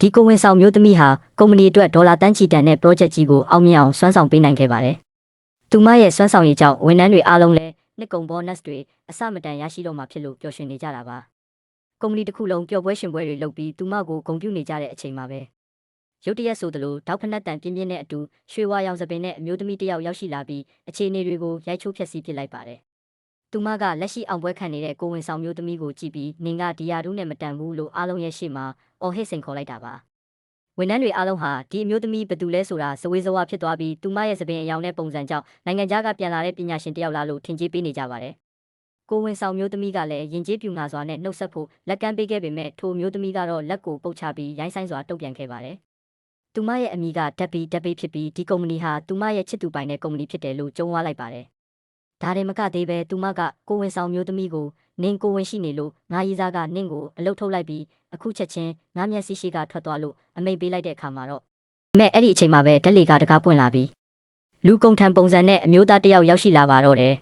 ဒီကိုဝင်ဆောင်မျိုးသမီးဟာကုမ္ပဏီအတွက်ဒေါ်လာတန်းချီတန်တဲ့ project ကြီးကိုအောင်မြင်အောင်စွမ်းဆောင်ပေးနိုင်ခဲ့ပါတယ်။သူမရဲ့စွမ်းဆောင်ရည်ကြောင့်ဝန်ထမ်းတွေအားလုံးလည်းနှစ်ကုန် bonus တွေအစမတန်ရရှိတော့မှာဖြစ်လို့ပျော်ရွှင်နေကြတာပါ။ကုမ္ပဏီတစ်ခုလုံးပျော်ပွဲရှင်ပွဲတွေလုပ်ပြီးသူမကိုဂုဏ်ပြုနေကြတဲ့အချိန်မှာပဲရုတ်တရက်ဆိုသလိုတောက်ဖက်တန်ပြင်းပြင်းနဲ့အတူရွှေဝါရောင်စပင်နဲ့အမျိုးသမီးတစ်ယောက်ရောက်ရှိလာပြီးအခြေအနေတွေကိုရိုက်ချိုးဖျက်ဆီးပစ်လိုက်ပါတယ်။သူမကလက်ရှိအောင်ပွဲခံနေတဲ့ကိုဝင်ဆောင်မျိုးသမီးကိုကြည့်ပြီးနင်ကဒီယာဒူးနဲ့မတန်ဘူးလို့အားလုံးရဲ့ရှေ့မှာအော်ဟစ်စိန်ခေါ်လိုက်တာပါ။ဝန်ထမ်းတွေအားလုံးဟာဒီအမျိုးသမီးဘယ်သူလဲဆိုတာဇဝေဇဝါဖြစ်သွားပြီးသူမရဲ့စပင်အယောင်နဲ့ပုံစံကြောင့်နိုင်ငံခြားကပြန်လာတဲ့ပညာရှင်တစ်ယောက်လားလို့ထင်ကြေးပေးနေကြပါတယ်။ကိုဝင်ဆောင်မျိုးသမီးကလည်းယဉ်ကျေးပြူငါစွာနဲ့နှုတ်ဆက်ဖို့လက်ကမ်းပေးခဲ့ပေမဲ့ထိုမျိုးသမီးကတော့လက်ကိုပုတ်ချပြီးရိုင်းဆိုင်စွာတုံ့ပြန်ခဲ့ပါတယ်။သူမရဲ့အမိကဓာတ်ပေးဖြစ်ပြီးဒီကုမ္ပဏီဟာသူမရဲ့ချစ်သူပိုင်တဲ့ကုမ္ပဏီဖြစ်တယ်လို့ကြုံဝါလိုက်ပါတယ်။ဒါရင်မကသေးပဲသူမကကိုဝင်ဆောင်မျိုးသမီးကိုနင်ကိုဝင်ရှိနေလို့ငါရီစားကနင့်ကိုအလုတ်ထုတ်လိုက်ပြီးအခုချက်ချင်းငါမျက်စိရှိကထွက်သွားလို့အမိတ်ပေးလိုက်တဲ့အခါမှာတော့မဲ့အဲ့ဒီအချိန်မှာပဲဓာတ်လေကတကားပွင့်လာပြီးလူကုန်ထံပုံစံနဲ့အမျိုးသားတစ်ယောက်ရောက်ရှိလာပါတော့တယ်